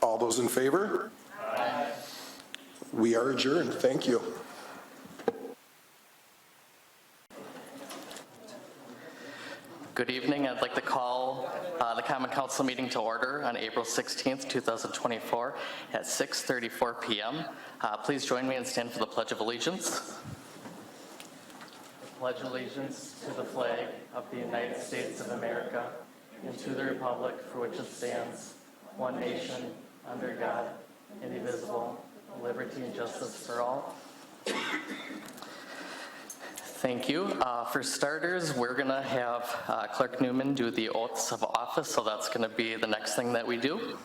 All those in favor? Aye. We are adjourned. Thank you. Good evening. I'd like to call the Common Council meeting to order on April 16th, 2024 at 6:34 p.m. Please join me and stand for the Pledge of Allegiance. I pledge allegiance to the flag of the United States of America and to the republic for which it stands, one nation, under God, indivisible, liberty and justice for all. Thank you. For starters, we're going to have Clerk Newman do the oaths of office, so that's going to be the next thing that we do.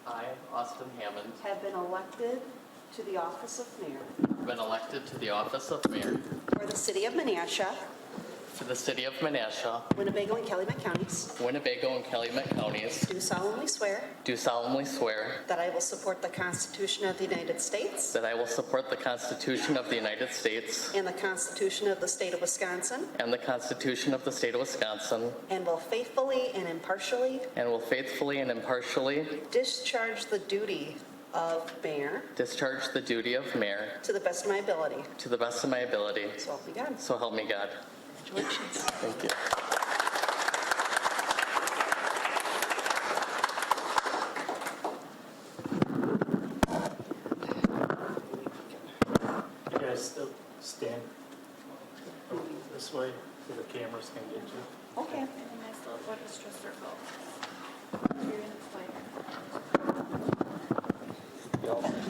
I, Austin Hammond, have been elected to the office of mayor for the city of Menasha, Winnebago Winnebago and Calumet counties, do solemnly swear that I will support the Constitution of the United States that I will support the Constitution of the United States and the Constitution of the state of Wisconsin, and the Constitution of the state of Wisconsin, and will faithfully and impartially discharge the duty of mayor to the best of my ability. So help me God. So help me God. Congratulations. Thank you. You guys still stand this way so the cameras can get you. Okay. Nice little orchestra circle.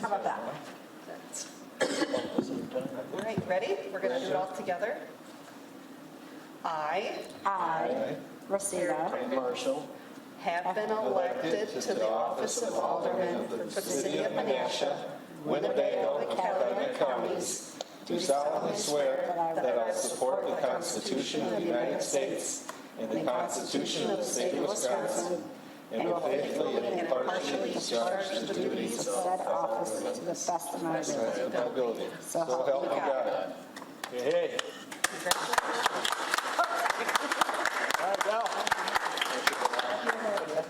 How about that? All right, ready? We're going to do it all together. I, Rosita, Marshall. have been elected to the office of Alderman for the city of Menasha, Winnebago and Calumet counties, Do solemnly swear that I will support the Constitution of the United States and the Constitution of the state of Wisconsin, and will faithfully and impartially discharge the duties of said office to the best of my ability. So help me God. Hey.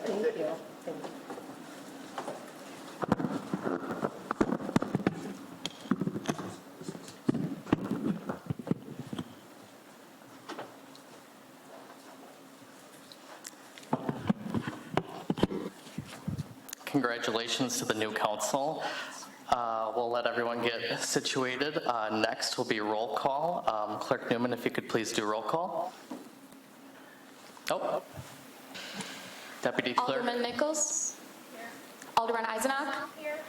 Thank you. Congratulations to the new council. We'll let everyone get situated. Next will be roll call. Clerk Newman, if you could please do roll call. Oh. Deputy Clerk. Alderman Nichols. Here. Alderman Eisenach. Here.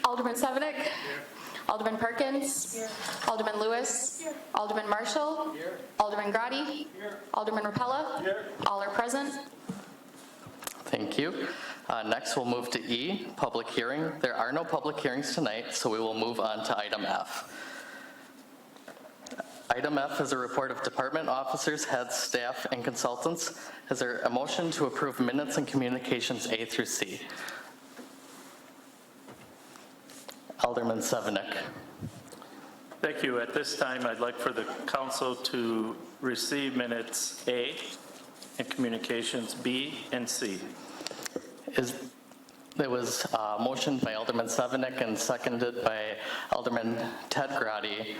Alderman Sevenik. Here. Alderman Perkins. Here. Alderman Lewis. Here. Alderman Marshall. Here. Alderman Grady. Here. Alderman Rapella. Here. All are present. Thank you. Next, we'll move to E, public hearing. There are no public hearings tonight, so we will move on to item F. Item F is a report of department officers, heads, staff, and consultants. Is there a motion to approve minutes and communications A through C? Alderman Sevenik. Thank you. At this time, I'd like for the council to receive minutes A and communications B and C. There was a motion by Alderman Sevenik and seconded by Alderman Ted Grady.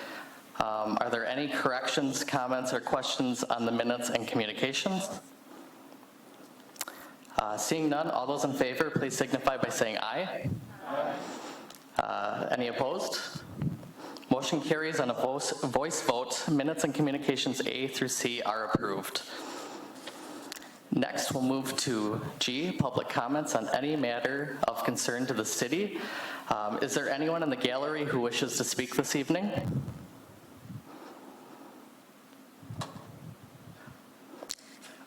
Are there any corrections, comments, or questions on the minutes and communications? Seeing none, all those in favor, please signify by saying aye. Aye. Any opposed? Motion carries on a voice vote. Minutes and communications A through C are approved. Next, we'll move to G, public comments on any matter of concern to the city. Is there anyone in the gallery who wishes to speak this evening?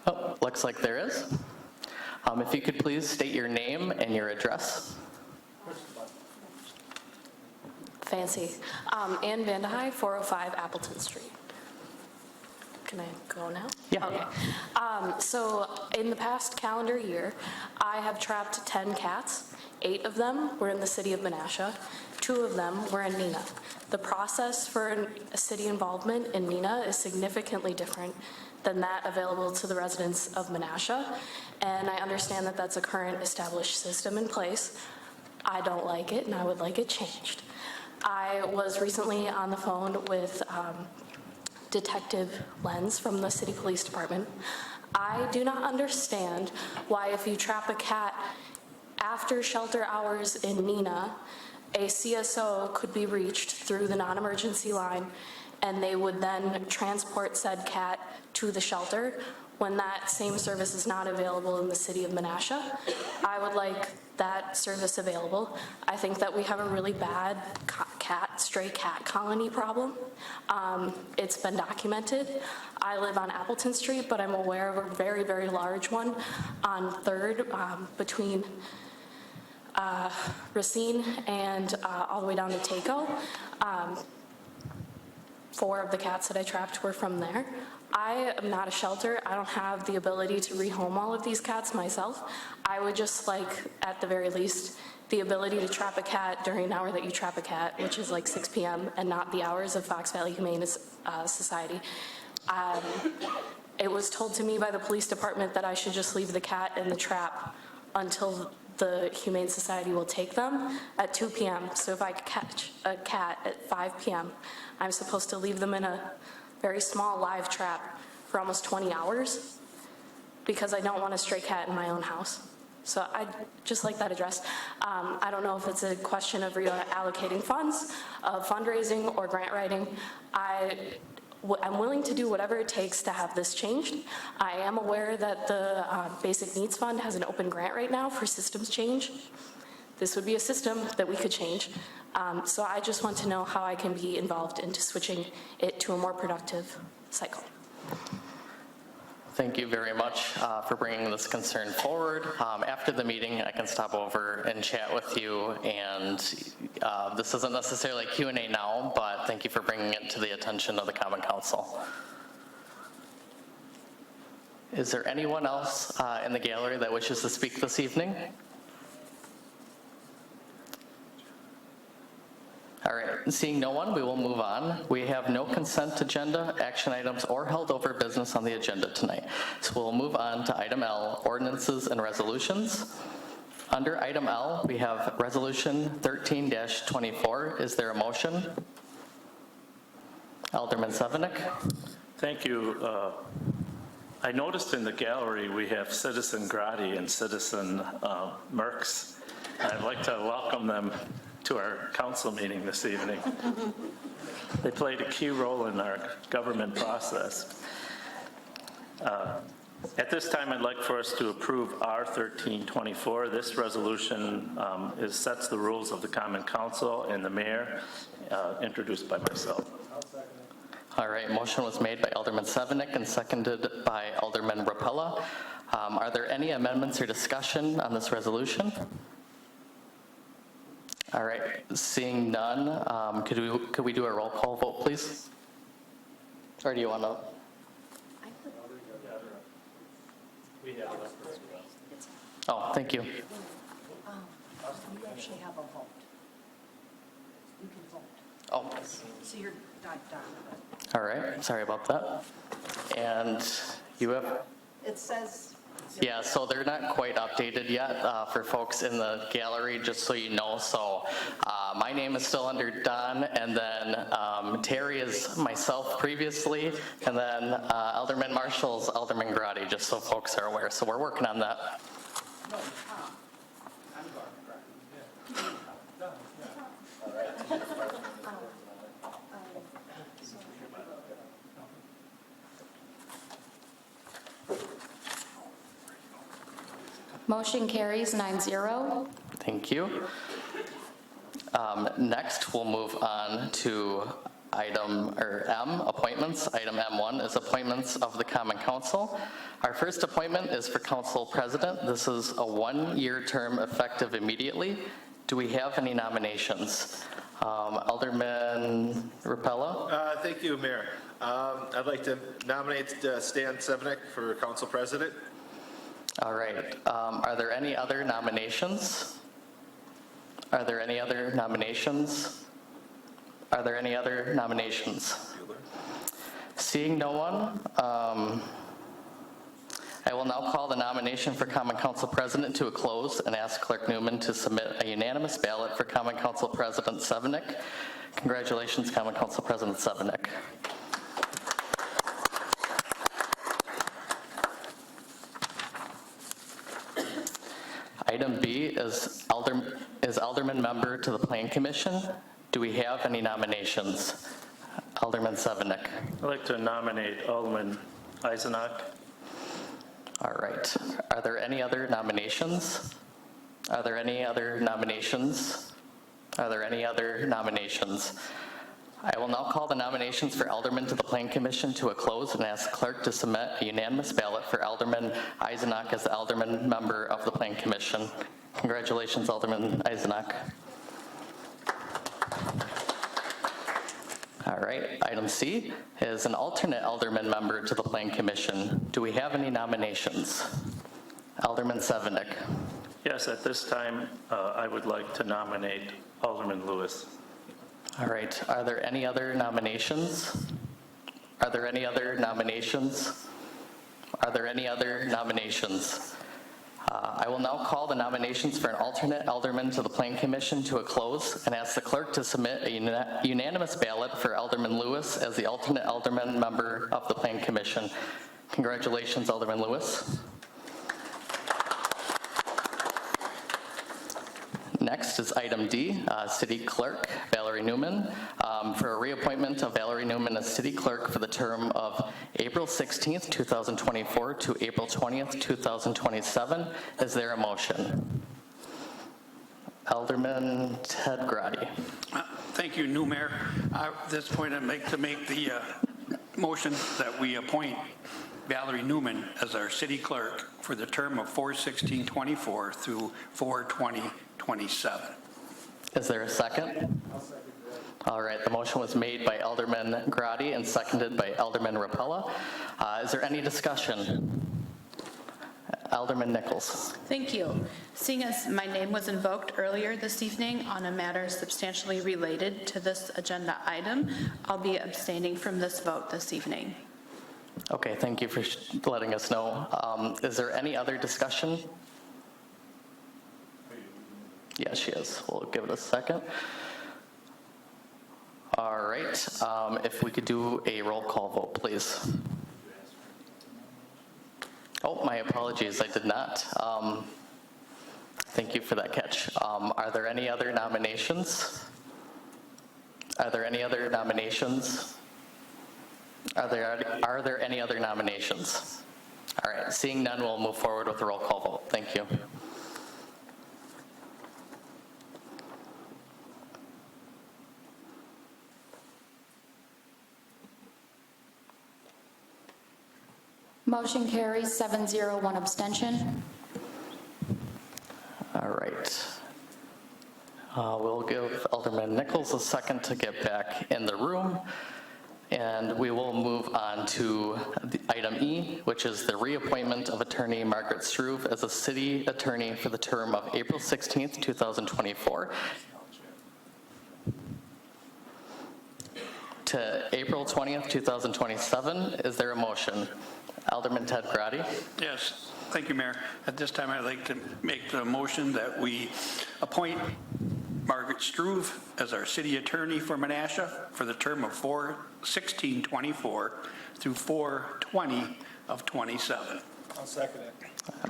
Oh, looks like there is. If you could please state your name and your address. Fancy. Ann Vandehei, 405 Appleton Street. Can I go now? Yeah. Okay. So in the past calendar year, I have trapped 10 cats. 8 of them were in the city of Menasha. 2 of them were in Neenah. The process for a city involvement in Neenah is significantly different than that available to the residents of Menasha. And I understand that that's a current established system in place. I don't like it, and I would like it changed. I was recently on the phone with Detective Lenz from the City Police Department. I do not understand why if you trap a cat after shelter hours in Neenah, a CSO could be reached through the non-emergency line and they would then transport said cat to the shelter when that same service is not available in the city of Menasha. I would like that service available. I think that we have a really bad stray cat colony problem. It's been documented. I live on Appleton Street, but I'm aware of a very, very large one on 3rd between Racine and all the way down to Taco. 4 of the cats that I trapped were from there. I am not a shelter. I don't have the ability to rehome all of these cats myself. I would just like, at the very least, the ability to trap a cat during an hour that you trap a cat, which is like 6 p.m. and not the hours of Fox Valley Humane Society. It was told to me by the police department that I should just leave the cat in the trap until the Humane Society will take them at 2 p.m. So if I catch a cat at 5 p.m., I'm supposed to leave them in a very small live trap for almost 20 hours because I don't want a stray cat in my own house. So I'd just like that addressed. I don't know if it's a question of reallocating funds, of fundraising, or grant writing. I'm willing to do whatever it takes to have this changed. I am aware that the Basic Needs Fund has an open grant right now for systems change. This would be a system that we could change. So I just want to know how I can be involved into switching it to a more productive cycle. Thank you very much for bringing this concern forward. After the meeting, I can stop over and chat with you, and this isn't necessarily Q&A now, but thank you for bringing it to the attention of the Common Council. Is there anyone else in the gallery that wishes to speak this evening? All right, seeing no one, we will move on. We have no consent agenda, action items, or held over business on the agenda tonight. So we'll move on to item L, ordinances and resolutions. Under item L, we have resolution 13-24. Is there a motion? Alderman Sevenik. Thank you. I noticed in the gallery we have Citizen Grady and Citizen Merks. I'd like to welcome them to our council meeting this evening. They played a key role in our government process. At this time, I'd like for us to approve R 1324. This resolution sets the rules of the Common Council and the mayor, introduced by myself. All right, motion was made by Alderman Sevenik and seconded by Alderman Rapella. Are there any amendments or discussion on this resolution? All right, seeing none, could we do a roll call vote, please? Or do you want to? Oh, thank you. You actually have a vote. You can vote. Oh, So you're not done. all right, sorry about that. And you have? It says. Yeah, so they're not quite updated yet for folks in the gallery, just so you know. So my name is still under Don, and then Terry is myself previously, and then Alderman Marshall's Alderman Grady, just so folks are aware. So we're working on that. Motion carries 9-0. Thank you. Next, we'll move on to item M, appointments. Item M1 is appointments of the Common Council. Our first appointment is for Council President. This is a one-year term effective immediately. Do we have any nominations? Alderman Rapella? Thank you, Mayor. I'd like to nominate Stan Sevenick for Council President. All right. Are there any other nominations? Are there any other nominations? Are there any other nominations? Seeing no one, I will now call the nomination for Common Council President to a close and ask Clerk Newman to submit a unanimous ballot for Common Council President Sevenick. Congratulations, Common Council President Sevenick. Item B is Alderman member to the Plan Commission. Do we have any nominations? Alderman Sevenick. I'd like to nominate Alderman Eisenach. All right. Are there any other nominations? Are there any other nominations? Are there any other nominations? I will now call the nominations for Alderman to the Plan Commission to a close and ask Clerk to submit a unanimous ballot for Alderman Eisenach as the Alderman member of the Plan Commission. Congratulations, Alderman Eisenach. All right, item C is an alternate Alderman member to the Plan Commission. Do we have any nominations? Alderman Sevenick. Yes, at this time, I would like to nominate Alderman Lewis. All right, are there any other nominations? Are there any other nominations? Are there any other nominations? I will now call the nominations for an alternate alderman to the Plan Commission to a close and ask the clerk to submit a unanimous ballot for Alderman Lewis as the alternate alderman member of the Plan Commission. Congratulations, Alderman Lewis. Next is item D, City Clerk Valerie Newman, for a reappointment of Valerie Newman as City Clerk for the term of April 16th, 2024 to April 20th, 2027. Is there a motion? Alderman Ted Grady. Thank you, new mayor. At this point, I'd like to make the motion that we appoint Valerie Newman as our city clerk for the term of 4/16/24 through 4/20/27. Is there a second? All right, the motion was made by Alderman Grady and seconded by Alderman Rapella. Is there any discussion? Alderman Nichols. Thank you. Seeing as my name was invoked earlier this evening on a matter substantially related to this agenda item, I'll be abstaining from this vote this evening. Okay, thank you for letting us know. Is there any other discussion? Yeah, she is. We'll give it a second. All right, if we could do a roll call vote, please. Oh, my apologies, I did not. Thank you for that catch. Are there any other nominations? Are there any other nominations? Are there any other nominations? All right, seeing none, we'll move forward with the roll call vote. Thank you. Motion carries 7-0, 1 abstention. All right. We'll give Alderman Nichols a second to get back in the room. And we will move on to item E, which is the reappointment of Attorney Margaret Struve as a city attorney for the term of April 16th, 2024 to April 20th, 2027. Is there a motion? Alderman Ted Grady. Yes, thank you, Mayor. At this time, I'd like to make the motion that we appoint Margaret Struve as our city attorney for Menasha for the term of 4/16/24 through 4/20/27. I'll second it.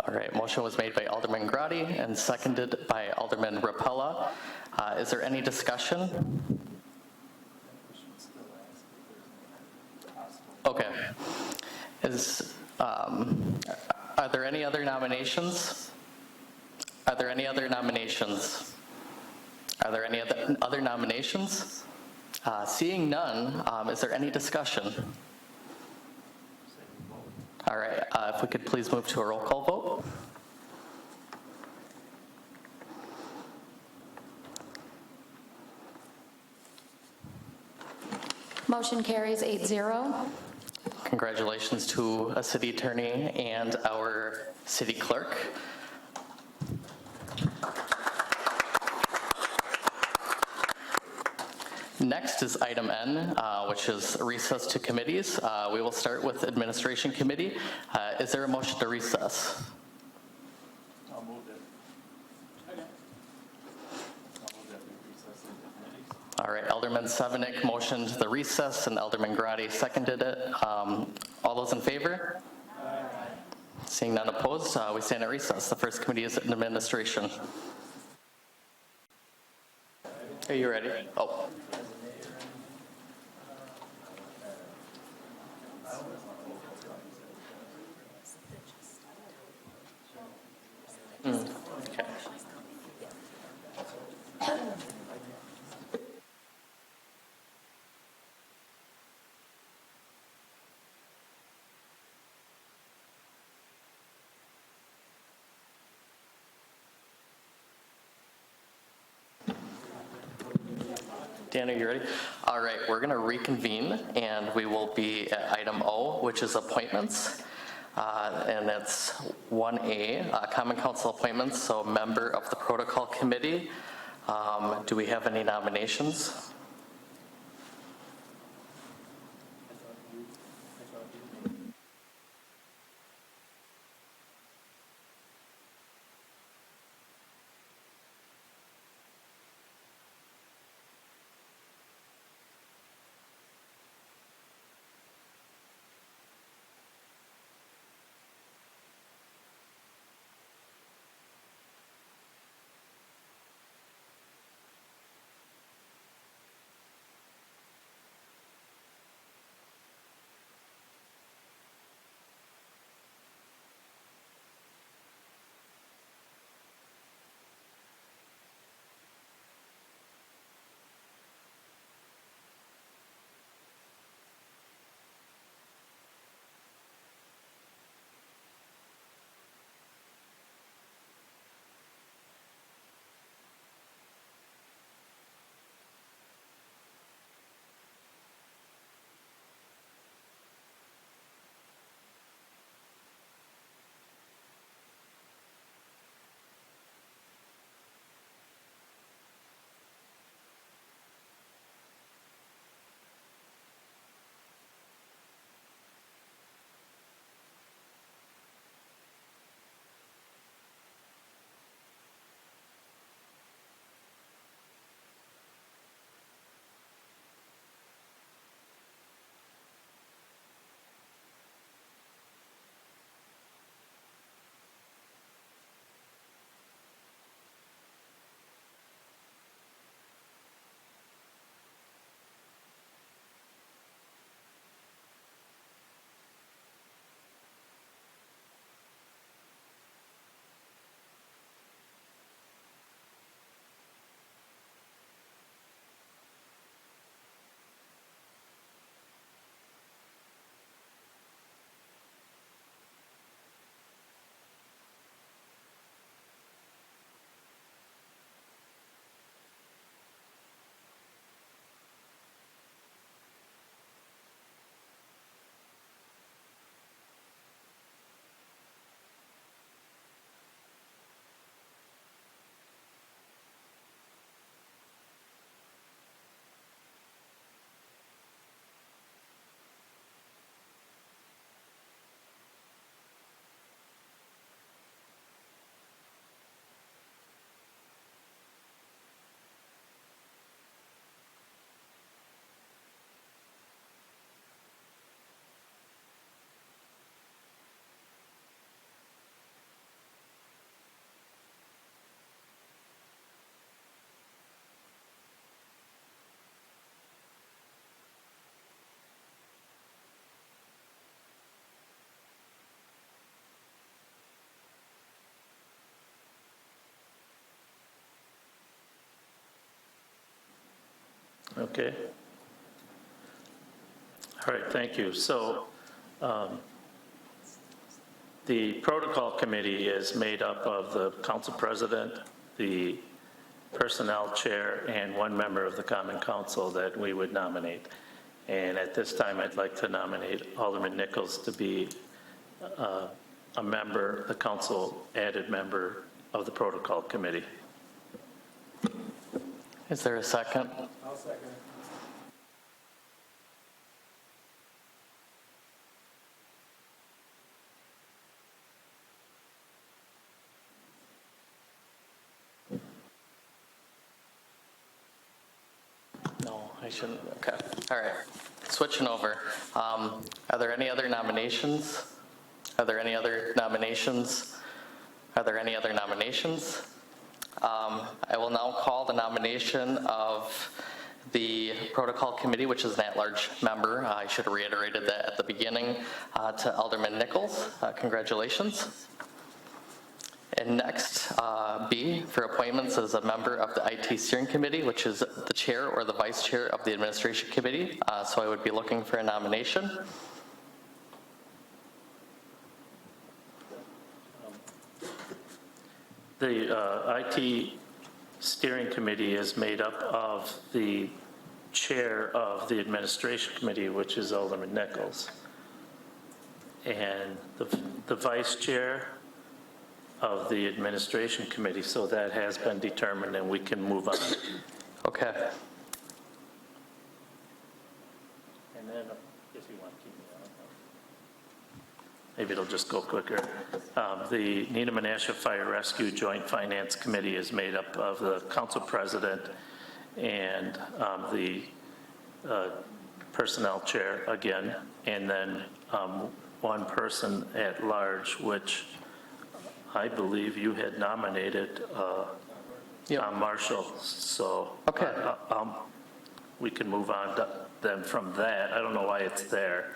All right, motion was made by Alderman Grady and seconded by Alderman Rapella. Is there any discussion? Okay. Are there any other nominations? Are there any other nominations? Are there any other nominations? Seeing none, is there any discussion? All right, if we could please move to a roll call vote. Motion carries 8-0. Congratulations to a city attorney and our city clerk. Next is item N, which is recess to committees. We will start with Administration Committee. Is there a motion to recess? I'll move it. Okay. I'll move that we recess into committees. All right, Alderman Sevenik motioned the recess and Alderman Grady seconded it. All those in favor? Aye. Seeing none opposed, we stand at recess. The first committee is Administration. Are you ready? Oh. Okay. Dan, are you ready? All right, we're going to reconvene, and we will be at item O, which is appointments. And that's 1A, Common Council appointments, so member of the Protocol Committee. Do we have any nominations? Okay. All right, thank you. So the protocol committee is made up of the council president, the personnel chair, and one member of the common council that we would nominate. And at this time, I'd like to nominate Alderman Nichols to be a member, the council added member of the protocol committee. Is there a second? I'll second it. No, I shouldn't. Okay. All right. Switching over. Are there any other nominations? Are there any other nominations? Are there any other nominations? I will now call the nomination of the protocol committee, which is an at-large member. I should have reiterated that at the beginning, to Alderman Nichols. Congratulations. And next, B, for appointments as a member of the IT steering committee, which is the chair or the vice chair of the administration committee. So I would be looking for a nomination. The IT steering committee is made up of the chair of the administration committee, which is Alderman Nichols, and the vice chair of the administration committee. So that has been determined, and we can move on. Okay. And then, if you want to keep me on, maybe it'll just go quicker. The Nina Menasha Fire Rescue Joint Finance Committee is made up of the council president and the personnel chair again, and then one person at large, which I believe you had nominated Tom Marshall. So Okay. we can move on then from that. I don't know why it's there.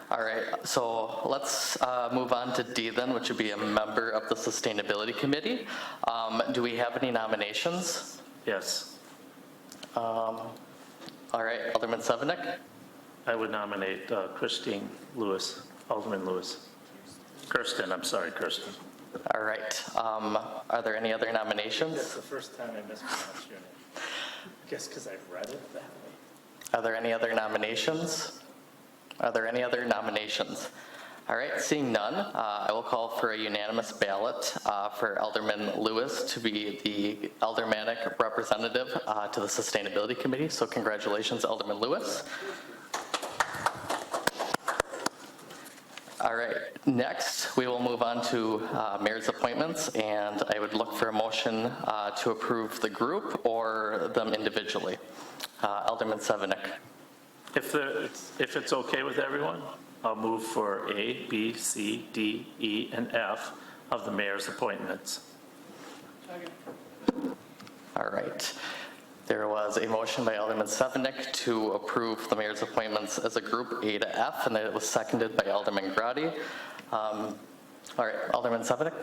All right, so let's move on to D then, which would be a member of the Sustainability Committee. Do we have any nominations? Yes, All right, Alderman Severnick. I would nominate Christine Lewis, Alderman Lewis. Kirsten, I'm sorry, Kirsten. All right, are there any other nominations? That's the first time I mispronounced your name. I guess because I've read it that way. Are there any other nominations? Are there any other nominations? All right, seeing none, I will call for a unanimous ballot for Alderman Lewis to be the aldermanic representative to the Sustainability Committee. So congratulations, Alderman Lewis. All right, next we will move on to mayor's appointments, and I would look for a motion to approve the group or them individually. Alderman Severnick. If it's okay with everyone, I'll move for A, B, C, D, E, and F of the mayor's appointments. All right. There was a motion by Alderman Severnick to approve the mayor's appointments as a group A to F, and it was seconded by Alderman Grotti. All right, Alderman Severnick.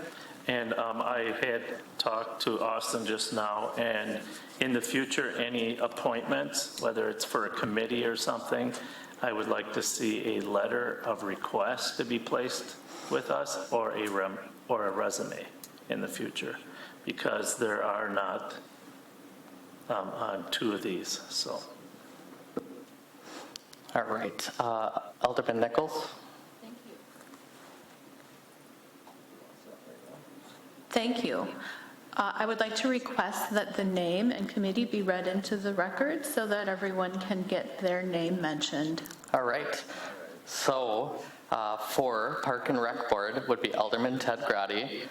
And I had talked to Austin just now, and in the future, any appointments, whether it's for a committee or something, I would like to see a letter of request to be placed with us or a resume in the future, because there are not on two of these, so. All right, Alderman Nichols. Thank you. I would like to request that the name and committee be read into the record so that everyone can get their name mentioned. All right. So for Park and Rec Board would be Alderman Ted Grotti,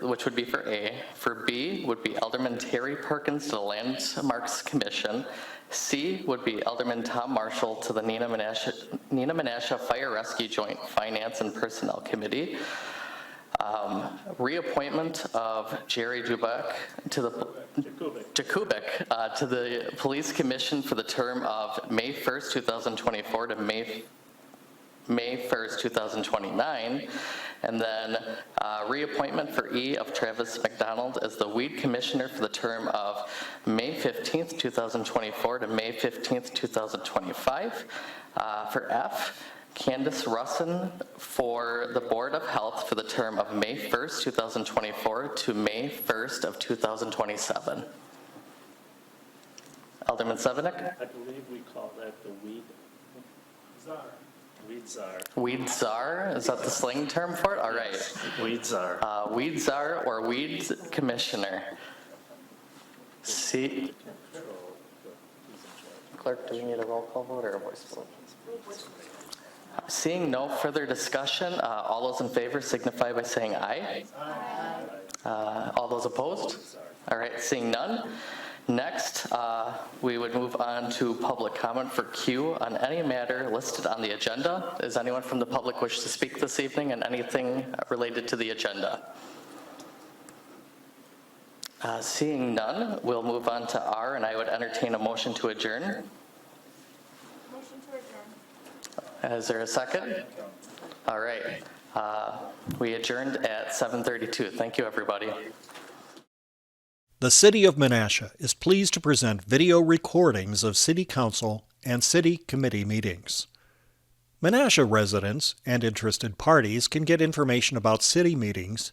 which would be for A. For B would be Alderman Terry Perkins to the Landmarks Commission. C would be Alderman Tom Marshall to the Nina Menasha Fire Rescue Joint Finance and Personnel Committee. Reappointment of Jerry Jubek to the Jakubik to the Police Commission for the term of May 1st, 2024 to May 1st, 2029. And then reappointment for E of Travis McDonald as the Weed Commissioner for the term of May 15th, 2024 to May 15th, 2025. For F, Candace Russin for the Board of Health for the term of May 1st, 2024 to May 1st of 2027. Alderman Severnick? I believe we call that the weed czar. Weed czar. Weed czar, is that the slang term for it? All right. Yes, weed czar. Weed czar or weed commissioner? See, clerk, do we need a roll call vote or a voice vote? Seeing no further discussion, all those in favor signify by saying aye. All those opposed? All right, seeing none. Next, we would move on to public comment for Q on any matter listed on the agenda. Does anyone from the public wish to speak this evening on anything related to the agenda? Seeing none, we'll move on to R, and I would entertain a motion to adjourn. Motion to adjourn. Is there a second? All right. We adjourned at 7:32. Thank you, everybody. The City of Menasha is pleased to present video recordings of City Council and City Committee meetings. Menasha residents and interested parties can get information about city meetings,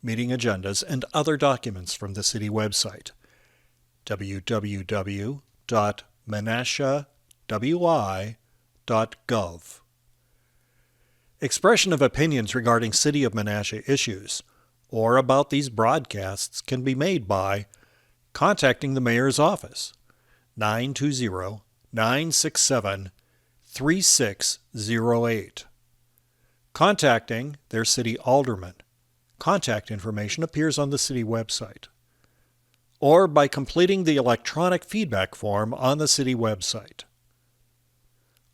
meeting agendas, and other documents from the city website, www.menashawi.gov. Expression of opinions regarding City of Menasha issues or about these broadcasts can be made by contacting the Mayor's Office, 920-967-3608. Contacting their city alderman. Contact information appears on the city website. Or by completing the electronic feedback form on the city website.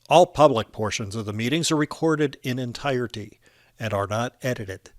All public portions of the meetings are recorded in entirety and are not edited.